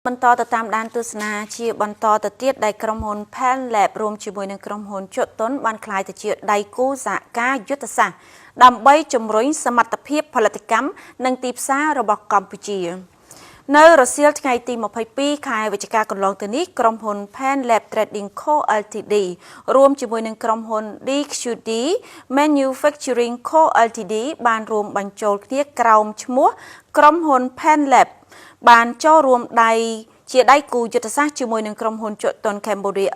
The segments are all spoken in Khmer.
បន្តទៅតាមដានទស្សនាជាបន្តទៅទៀតដែលក្រុមហ៊ុន Pan Lab រួមជាមួយនឹងក្រុមហ៊ុនជក់តុនបានក្លាយទៅជាដៃគូសហការយុទ្ធសាស្ត្រដើម្បីជំរុញសមត្ថភាពផលិតកម្មនិងទីផ្សាររបស់កម្ពុជានៅរសៀលថ្ងៃទី22ខែវិច្ឆិកាកន្លងទៅនេះក្រុមហ៊ុន Pan Lab Trading Co Ltd រួមជាមួយនឹងក្រុមហ៊ុន DQD Manufacturing Co Ltd បានរួមបញ្ចូលគ្នាក្រោមឈ្មោះក្រុមហ៊ុន Pan Lab បានចូលរួមដៃជាដៃគូយុទ្ធសាស្ត្រជាមួយនឹងក្រុមហ៊ុនជក់តុន Cambodia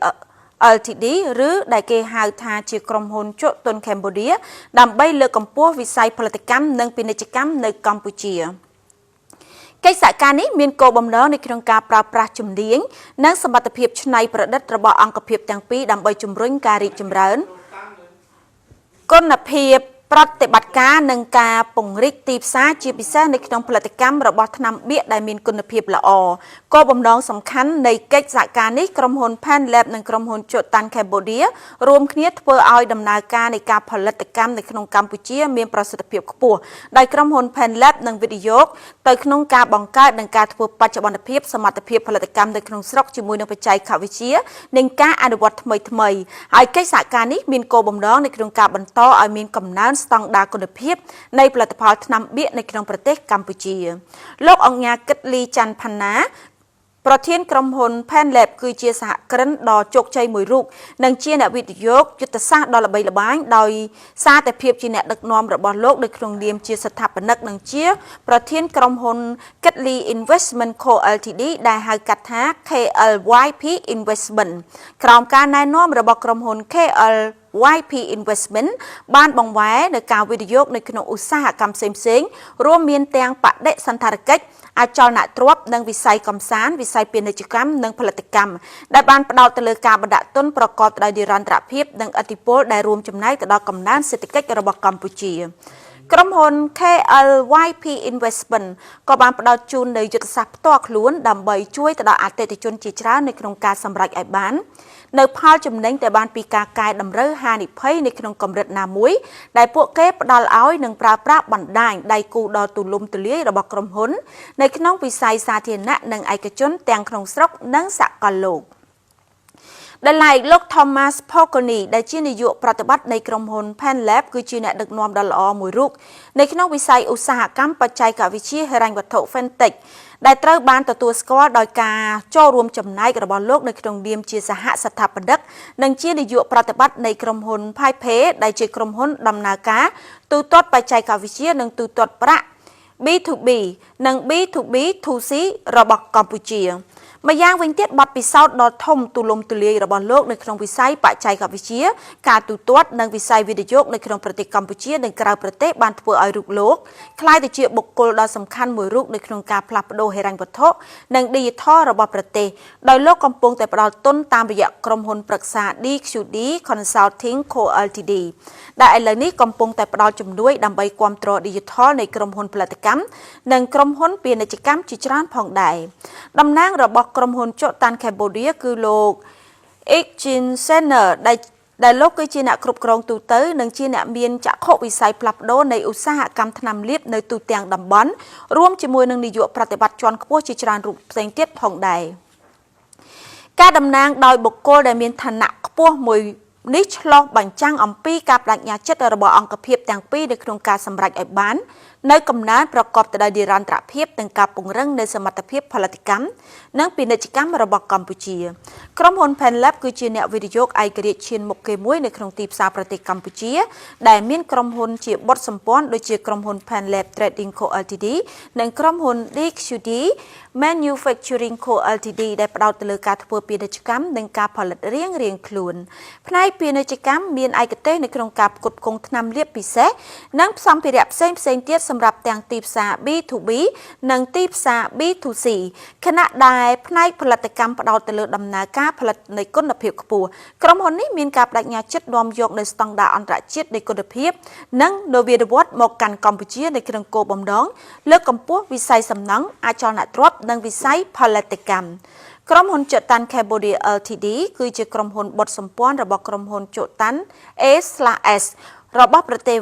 Ltd ឬដែលគេហៅថាជាក្រុមហ៊ុនជក់តុន Cambodia ដើម្បីលើកកម្ពស់វិស័យផលិតកម្មនិងពាណិជ្ជកម្មនៅកម្ពុជាកិច្ចសហការនេះមានគោលបំណងនៅក្នុងការប្រើប្រាស់ជំនាញនិងសមត្ថភាពច្នៃប្រឌិតរបស់អង្គភាពទាំងពីរដើម្បីជំរុញការរីកចម្រើនគុណភាពប្រតិបត្តិការនិងការពង្រីកទីផ្សារជាពិសេសនៅក្នុងផលិតកម្មរបស់ថ្នាំបៀកដែលមានគុណភាពល្អគោលបំណងសំខាន់នៃកិច្ចសហការនេះក្រុមហ៊ុន Pan Lab និងក្រុមហ៊ុនជក់តាន់ Cambodia រួមគ្នាធ្វើឲ្យដំណើរការនៃការផលិតកម្មនៅក្នុងកម្ពុជាមានប្រសិទ្ធភាពខ្ពស់ដោយក្រុមហ៊ុន Pan Lab នឹងវិនិយោគទៅក្នុងការបង្កើតនិងការធ្វើបច្ចុប្បន្នភាពសមត្ថភាពផលិតកម្មនៅក្នុងស្រុកជាមួយនឹងបច្ចេកវិទ្យានិងការអនុវត្តថ្មីៗហើយកិច្ចសហការនេះមានគោលបំណងនៅក្នុងការបន្តឲ្យមានកំណើនស្តង់ដារគុណភាពនៃផលិតផលថ្នាំបៀកនៅក្នុងប្រទេសកម្ពុជាលោកអង្គញាគិតលីច័ន្ទផាណាប្រធានក្រុមហ៊ុន Pan Lab គឺជាសហគ្រិនដ៏ជោគជ័យមួយរូបនិងជាអ្នកវិនិយោគយុទ្ធសាស្ត្រដ៏ល្បីល្បាញដោយសារតែភាពជាអ្នកដឹកនាំរបស់លោកនៅក្នុងនាមជាស្ថាបនិកនិងជាប្រធានក្រុមហ៊ុន Kitli Investment Co Ltd ដែលហៅកាត់ថា KLYP Investment ក្រោមការណែនាំរបស់ក្រុមហ៊ុន KLYP Investment បានបង្វែរនៅការវិនិយោគនៅក្នុងឧស្សាហកម្មផ្សេងៗរួមមានទាំងបដិសណ្ឋារកិច្ចអចលនទ្រព្យនិងវិស័យកំសាន្តវិស័យពាណិជ្ជកម្មនិងផលិតកម្មដែលបានផ្ដោតទៅលើការបណ្ដាក់ទុនប្រកបដោយនិរន្តរភាពនិងឥទ្ធិពលដែលរួមចំណែកទៅដល់កំណើនសេដ្ឋកិច្ចរបស់កម្ពុជាក្រុមហ៊ុន KLYP Investment ក៏បានផ្ដល់ជូននូវយុទ្ធសាស្ត្រផ្ទាល់ខ្លួនដើម្បីជួយទៅដល់អតិថិជនជាច្រើននៅក្នុងការសម្រេចឲ្យបាននៅផលចំណេញដែលបានពីការកែតម្រូវហានិភ័យនៅក្នុងកម្រិតណាមួយដែលពួកគេផ្ដល់ឲ្យនិងប្រើប្រាស់បណ្ដាញដៃគូដ៏ទូលំទូលាយរបស់ក្រុមហ៊ុននៅក្នុងវិស័យសាធារណៈនិងឯកជនទាំងក្នុងស្រុកនិងសកលលោកដែលឡែកលោក Thomas Pokoni ដែលជានាយកប្រតិបត្តិនៃក្រុមហ៊ុន Pan Lab គឺជាអ្នកដឹកនាំដ៏ល្អមួយរូបនៅក្នុងវិស័យឧស្សាហកម្មបច្ចេកវិទ្យាហិរញ្ញវត្ថុ Fintech ដែលត្រូវបានទទួលស្គាល់ដោយការចូលរួមចំណែករបស់លោកនៅក្នុងនាមជាសហស្ថាបនិកនិងជានាយកប្រតិបត្តិនៃក្រុមហ៊ុន PayPay ដែលជាក្រុមហ៊ុនដំណើរការទូទាត់បច្ចេកវិទ្យានិងទូទាត់ប្រាក់ B2B និង B2B2C របស់កម្ពុជាម្យ៉ាងវិញទៀតបទពិសោធន៍ដ៏ធំទូលំទូលាយរបស់លោកនៅក្នុងវិស័យបច្ចេកវិទ្យាការទូទាត់និងវិស័យវិនិយោគនៅក្នុងប្រទេសកម្ពុជានិងក្រៅប្រទេសបានធ្វើឲ្យរូបលោកក្លាយទៅជាបុគ្គលដ៏សំខាន់មួយរូបនៅក្នុងការផ្លាស់ប្ដូរហិរញ្ញវត្ថុនិង Digital របស់ប្រទេសដោយលោកកំពុងតែផ្ដល់ទុនតាមរយៈក្រុមហ៊ុនប្រឹក្សា DQD Consulting Co Ltd ដែលឥឡូវនេះកំពុងតែផ្ដល់ជំនួយដើម្បីគាំទ្រ Digital នៃក្រុមហ៊ុនផលិតកម្មនិងក្រុមហ៊ុនពាណិជ្ជកម្មជាច្រើនផងដែរតំណាងរបស់ក្រុមហ៊ុនជក់តាន់ Cambodia គឺលោក Ichin Sener ដែលលោកគឺជាអ្នកគ្រប់គ្រងទូទៅនិងជាអ្នកមានចក្ខុវិស័យផ្លាស់ប្ដូរនៃឧស្សាហកម្មថ្នាំលាបនៅទូទាំងតំបន់រួមជាមួយនឹងនាយកប្រតិបត្តិជាន់ខ្ពស់ជាច្រើនរូបផ្សេងទៀតផងដែរការតំណាងដោយបុគ្គលដែលមានឋានៈខ្ពស់មួយនេះឆ្លុះបញ្ចាំងអំពីការបដិញ្ញាចិត្តរបស់អង្គភាពទាំងពីរនៅក្នុងការសម្រេចឲ្យបាននៅកំណើនប្រកបទៅដោយនិរន្តរភាពនិងការពង្រឹងនៃសមត្ថភាពផលិតកម្មនិងពាណិជ្ជកម្មរបស់កម្ពុជាក្រុមហ៊ុន Pan Lab គឺជាអ្នកវិនិយោគឯករាជ្យឈានមុខគេមួយនៅក្នុងទីផ្សារប្រទេសកម្ពុជាដែលមានក្រុមហ៊ុនជាបុតសម្ព័ន្ធដូចជាក្រុមហ៊ុន Pan Lab Trading Co Ltd និងក្រុមហ៊ុន DQD Manufacturing Co Ltd ដែលផ្ដោតទៅលើការធ្វើពាណិជ្ជកម្មនិងការផលិតរៀងៗខ្លួនផ្នែកពាណិជ្ជកម្មមានឯកទេសនៅក្នុងការផ្គត់ផ្គង់ថ្នាំលាបពិសេសនិងសម្ភារៈផ្សេងៗទៀតសម្រាប់ទាំងទីផ្សារ B2B និងទីផ្សារ B2C ខណៈដែលផ្នែកផលិតកម្មផ្ដោតទៅលើដំណើរការផលិតនៃគុណភាពខ្ពស់ក្រុមហ៊ុននេះមានការបដិញ្ញាចិត្តនាំយកនៅស្តង់ដារអន្តរជាតិនៃគុណភាពនិងនវានុវត្តន៍មកកាន់កម្ពុជានៅក្នុងគោលបំណងលើកកម្ពស់វិស័យសំណង់អចលនទ្រព្យនិងវិស័យផលិតកម្មក្រុមហ៊ុនជក់តាន់ Cambodia Ltd គឺជាក្រុមហ៊ុនបុតសម្ព័ន្ធរបស់ក្រុមហ៊ុនជក់តាន់ A/S របស់ប្រទេស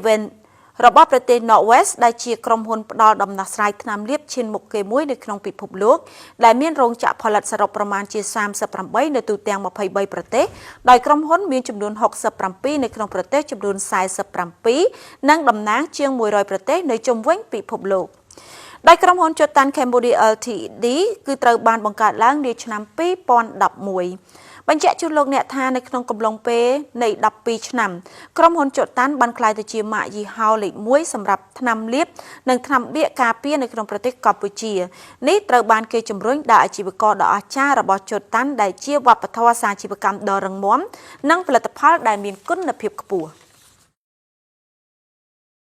របស់ប្រទេស Norwest ដែលជាក្រុមហ៊ុនផ្ដល់ដំណោះស្រាយថ្នាំលាបឈានមុខគេមួយនៅក្នុងពិភពលោកដែលមានរោងចក្រផលិតសរុបប្រមាណជា38នៅទូទាំង23ប្រទេសដោយក្រុមហ៊ុនមានចំនួន67នៅក្នុងប្រទេសចំនួន47និងតំណាងជាង100ប្រទេសនៅជុំវិញពិភពលោកដោយក្រុមហ៊ុន Chotan Cambodia Ltd គឺត្រូវបានបង្កើតឡើងនាឆ្នាំ2011បញ្ជាក់ជូនលោកអ្នកថានៅក្នុងកំឡុងពេលនៃ12ឆ្នាំក្រុមហ៊ុន Chotan បានក្លាយទៅជាម៉ាកយីហោលេខ1សម្រាប់ថ្នាំលាបនិងថ្នាំបៀកការពារនៅក្នុងប្រទេសកម្ពុជានេះត្រូវបានគេជំរុញដោយអាជីវករដ៏អស្ចារ្យរបស់ Chotan ដែលជាវប្បធម៌សាជីវកម្មដ៏រឹងមាំនិងផលិតផលដែលមានគុណភាពខ្ពស់